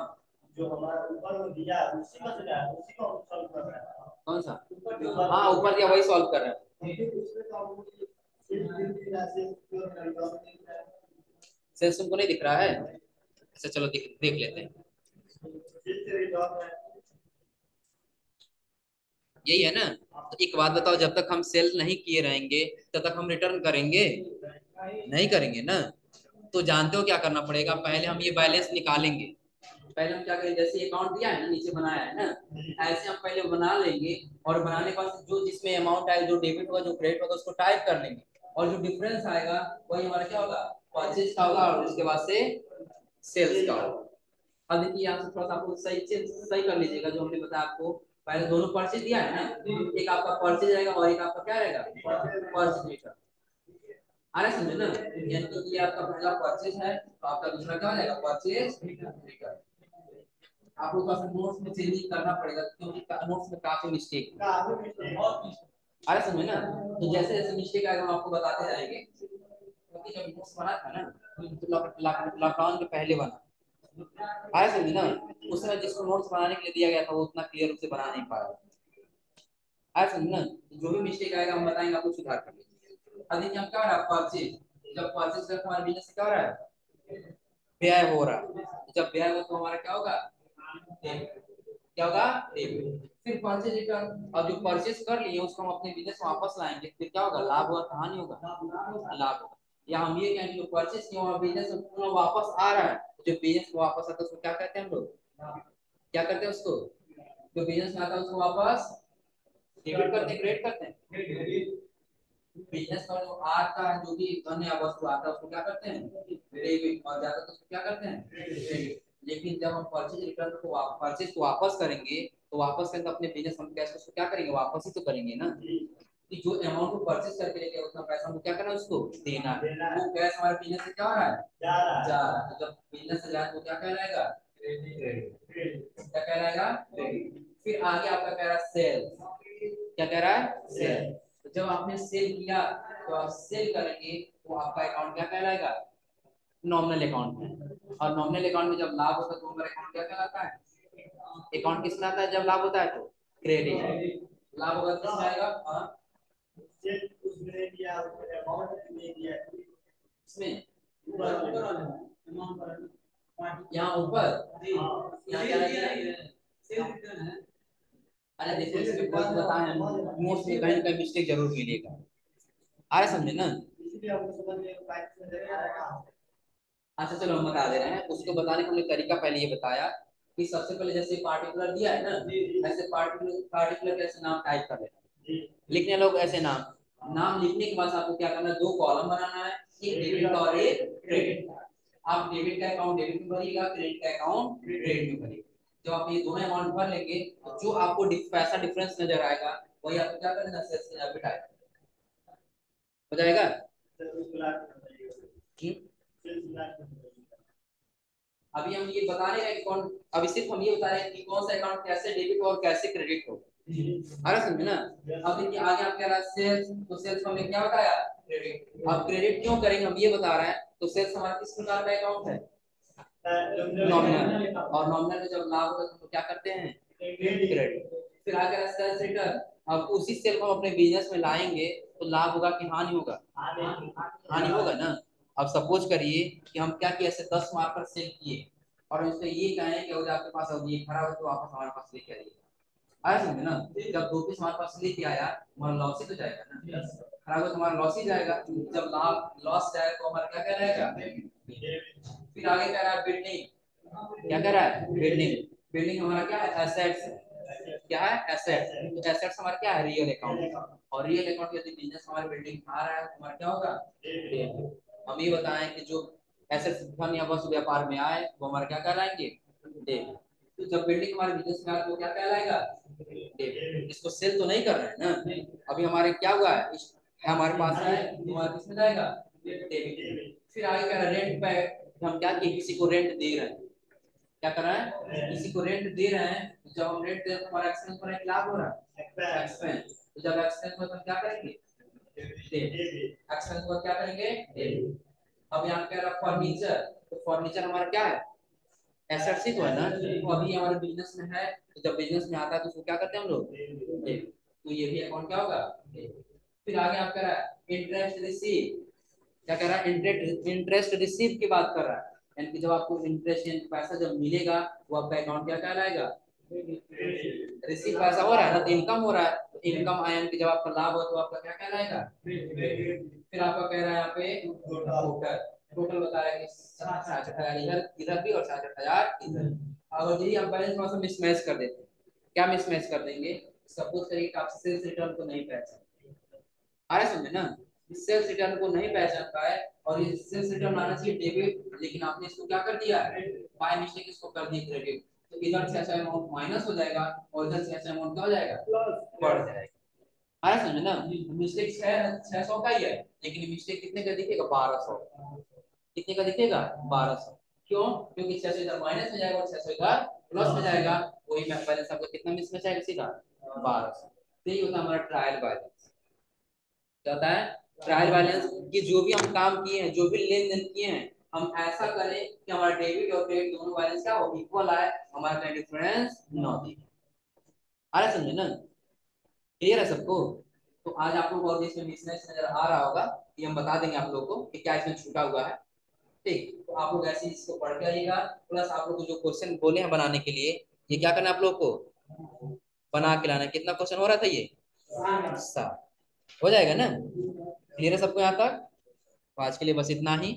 जो हमारा ऊपर में दिया उसी का सुना है, उसी को हम सॉल्व कर रहे हैं। कौन सा? हाँ ऊपर दिया वही सॉल्व कर रहे हैं। सेल्स तुमको नहीं दिख रहा है? अच्छा चलो देख देख लेते हैं। यही है ना? तो एक बात बताओ, जब तक हम सेल नहीं किए रहेंगे तब तक हम रिटर्न करेंगे नहीं करेंगे ना? तो जानते हो क्या करना पड़ेगा? पहले हम ये बैलेंस निकालेंगे। पहले हम क्या करेंगे, जैसे अकाउंट दिया है ना, नीचे बनाया है ना, ऐसे हम पहले बना लेंगे। और बनाने के बाद जो जिसमें अमाउंट आएगा, जो डेबिट होगा जो क्रेडिट होगा, उसको टाइप कर लेंगे। और जो डिफरेंस आएगा वही हमारा क्या होगा, परचेज का होगा, और उसके बाद से सेल्स का होगा। अब देखिए यहाँ से थोड़ा सा आपको सही चीज सही कर लीजिएगा, जो हमने बताया आपको। पहले दोनों परचेज दिया है ना, एक आपका परचेज रहेगा और एक आपका क्या रहेगा, परचेज रिटर्न। आ रहा है समझे ना? यानी कि ये आपका पहला परचेज है, तो आपका दूसरा क्या हो जाएगा, परचेज रिटर्न। आपको थोड़ा सा नोट्स में चेंजिंग करना पड़ेगा, क्योंकि नोट्स में काफी मिस्टेक है। आ रहा है समझे ना? तो जैसे जैसे मिस्टेक आएगा हम आपको बताते जाएंगे। क्योंकि जब नोट्स बना था ना, तो लॉकडाउन के पहले बना, आया समझे ना? उस समय जिसको नोट्स बनाने के लिए दिया गया था वो उतना क्लियर रूप से बना नहीं पाया। आया समझे ना? जो भी मिस्टेक आएगा हम बताएंगे, आपको सुधार कर लीजिए। अब देखिए हम क्या हो रहा है, परचेज। जब परचेज करके हमारे बिजनेस से क्या हो रहा है, व्यय हो रहा है। जब व्यय हो तो हमारा क्या होगा, डेबिट। क्या होगा, डेबिट। फिर परचेज रिटर्न, अब जो परचेज कर लिए उसको हम अपने बिजनेस में वापस लाएंगे, फिर क्या होगा, लाभ होगा कहानी होगा, लाभ होगा। या हम ये कहेंगे जो परचेज किया हुआ बिजनेस में पूरा वापस आ रहा है, जो बिजनेस में वापस आता है उसको क्या कहते हैं हम लोग, क्या करते हैं उसको, जो बिजनेस में आता है उसको वापस डेबिट करते हैं, क्रेडिट करते हैं। बिजनेस का जो आता है, जो भी धन या वस्तु आता है उसको क्या करते हैं, डेबिट। और ज्यादा तो उसको क्या करते हैं, क्रेडिट। लेकिन जब हम परचेज रिटर्न को परचेज को वापस करेंगे, तो वापस करेंगे अपने बिजनेस हम कैश उसको क्या करेंगे, वापस ही तो करेंगे ना। कि जो अमाउंट को परचेज करके लेके उतना पैसा हमको क्या करना है, उसको देना है। वो कैश हमारे बिजनेस से क्या हो रहा है, जा रहा है। तो जब बिजनेस से जाए तो क्या कहलाएगा, क्रेडिट। क्या कहलाएगा, क्रेडिट। फिर आगे आपका कह रहा है सेल। क्या कह रहा है, सेल। तो जब आपने सेल किया, तो आप सेल करेंगे तो आपका अकाउंट क्या कहलाएगा, नॉमिनल अकाउंट में। और नॉमिनल अकाउंट में जब लाभ होता है तो हमारा अकाउंट क्या कहलाता है, अकाउंट किस में आता है, जब लाभ होता है तो क्रेडिट। लाभ होगा तो किसमें आएगा, हाँ उसने दिया अमाउंट नहीं दिया इसमें यहाँ ऊपर, यहाँ क्या है, अरे देखो इसमें कोई बताए नोट्स में कहीं ना कहीं मिस्टेक जरूर मिलेगा। आ रहा समझे ना? अच्छा चलो हम बता दे रहे हैं, उसको बताने का हमने तरीका पहले ये बताया कि सबसे पहले जैसे पार्टिकुलर दिया है ना, ऐसे पार्टिकुलर पार्टिकुलर कैसे नाम टाइप कर लेना, लिखने लोग ऐसे नाम। नाम लिखने के बाद आपको क्या करना है, दो कॉलम बनाना है, एक डेबिट का और एक क्रेडिट का। आप डेबिट का अकाउंट डेबिट में भरिएगा, क्रेडिट का अकाउंट क्रेडिट में भरिएगा। जब आप ये दोनों अमाउंट भर लेंगे तो जो आपको पैसा डिफरेंस नजर आएगा वही आपको क्या करना है, सेल्स में डेबिट आएगा। हो जाएगा? अभी हम ये बता रहे हैं कि कौन, अभी सिर्फ हम ये बता रहे हैं कि कौन सा अकाउंट कैसे डेबिट और कैसे क्रेडिट हो। आ रहा समझे ना? अब देखिए आगे आप कह रहा है सेल्स, तो सेल्स को हमने क्या बताया, क्रेडिट। अब क्रेडिट क्यों करेंगे हम ये बता रहे हैं। तो सेल्स हमारा किस प्रकार का अकाउंट है, नॉमिनल। और नॉमिनल में जब लाभ होगा तो क्या करते हैं, क्रेडिट। फिर आगे रहा सेल्स रिटर्न। अब उसी सेल को हम अपने बिजनेस में लाएंगे तो लाभ होगा कि हानि होगा, हानि होगा ना। अब सपोज करिए कि हम क्या किए, ऐसे 10 मार्कर सेल किए और उससे ये कहें कि अगर आपके पास अब ये खराब हो तो वापस हमारे पास लेके आइए। आया समझे ना? जब 2 पीस हमारे पास लेके आया हमारा लॉस ही तो जाएगा ना, खराब हो तो हमारा लॉस ही जाएगा। जब लाभ लॉस जाए तो हमारा क्या कहलाएगा, फिर आगे कह रहा है बिल्डिंग। क्या कह रहा है, बिल्डिंग। बिल्डिंग हमारा क्या है, एसेट्स। क्या है, एसेट्स। तो एसेट्स हमारा क्या है, रियल अकाउंट। और रियल अकाउंट यदि बिजनेस हमारे बिल्डिंग आ रहा है तो हमारा क्या होगा, हम ये बताएं कि जो एसेट्स धन या वस्तु व्यापार में आए वो हमारे क्या कहलाएंगे, डेबिट। तो जब बिल्डिंग हमारे बिजनेस में आए तो क्या कहलाएगा, डेबिट। इसको सेल तो नहीं कर रहे हैं ना, अभी हमारे क्या हुआ है, हमारे पास है तो हमारे किसमें जाएगा, डेबिट। फिर आगे कह रहा है रेंट पे, हम क्या किए, किसी को रेंट दे रहे हैं। क्या कर रहा है, किसी को रेंट दे रहे हैं। तो जब हम रेंट दे रहे हैं तो हमारा एक्सपेंस पर एक लाभ हो रहा है, एक्सपेंस। तो जब एक्सपेंस हो तो हम क्या करेंगे, एक्सपेंस को क्या करेंगे, डेबिट। अब यहाँ कह रहा फर्नीचर, तो फर्नीचर हमारा क्या है, एसेट्स ही तो है ना, तो अभी हमारे बिजनेस में है, तो जब बिजनेस में आता है तो उसको क्या करते हैं हम लोग, तो ये भी अकाउंट क्या होगा। फिर आगे आप कह रहा है इंटरेस्ट रिसीव, क्या कह रहा है, इंटरेस्ट इंटरेस्ट रिसीव की बात कर रहा है, यानी कि जब आपको इंटरेस्ट पैसा जब मिलेगा वो आपका अकाउंट क्या कहलाएगा, रिसीव पैसा हो रहा है ना, तो इनकम हो रहा है, तो इनकम आया कि जब आपका लाभ हो तो आपका क्या कहलाएगा। फिर आपका कह रहा है यहाँ पे टोटल, टोटल बता रहा है कि 67,000 इधर इधर भी और 67,000 इधर। अगर यही हम बैलेंस थोड़ा सा मिसमैच कर देते हैं, क्या मिसमैच कर देंगे, सपोज करिए कि आप सेल्स रिटर्न को नहीं पहचान आ रहा है, समझे ना, सेल्स रिटर्न को नहीं पहचान पाए और ये सेल्स रिटर्न आना चाहिए डेबिट, लेकिन आपने इसको क्या कर दिया, बाय मिस्टेक इसको कर दिया क्रेडिट, तो इधर से ऐसा अमाउंट माइनस हो जाएगा और इधर से ऐसा अमाउंट क्या हो जाएगा, बढ़ जाएगा। आ रहा है समझे ना, मिस्टेक 600 का ही है, लेकिन मिस्टेक कितने का दिखेगा, 1200, कितने का दिखेगा, 1200। क्यों, क्योंकि 600 इधर माइनस हो जाएगा और 600 इधर प्लस हो जाएगा, वही बैलेंस आपका कितना मिसमैच आएगा, सीधा 1200। तो ये होता है हमारा ट्रायल बैलेंस। क्या होता है, ट्रायल बैलेंस, कि जो भी हम काम किए हैं, जो भी लेन देन किए हैं, हम ऐसा करें कि हमारा डेबिट और क्रेडिट दोनों बैलेंस क्या हो, इक्वल आए, हमारा कोई डिफरेंस ना दिखे। आ रहा है समझे ना, क्लियर है सबको। तो आज आप लोग और इसमें मिसमैच नजर आ रहा होगा, ये हम बता देंगे आप लोगों को कि क्या इसमें छूटा हुआ है। ठीक, तो आप लोग ऐसे ही इसको पढ़ के आइएगा, प्लस आप लोग को जो क्वेश्चन बोले हैं बनाने के लिए, ये क्या करना है आप लोग को, बना के लाना। कितना क्वेश्चन हो रहा था ये, 7 हो जाएगा ना, क्लियर है सबको यहाँ तक। तो आज के लिए बस इतना ही।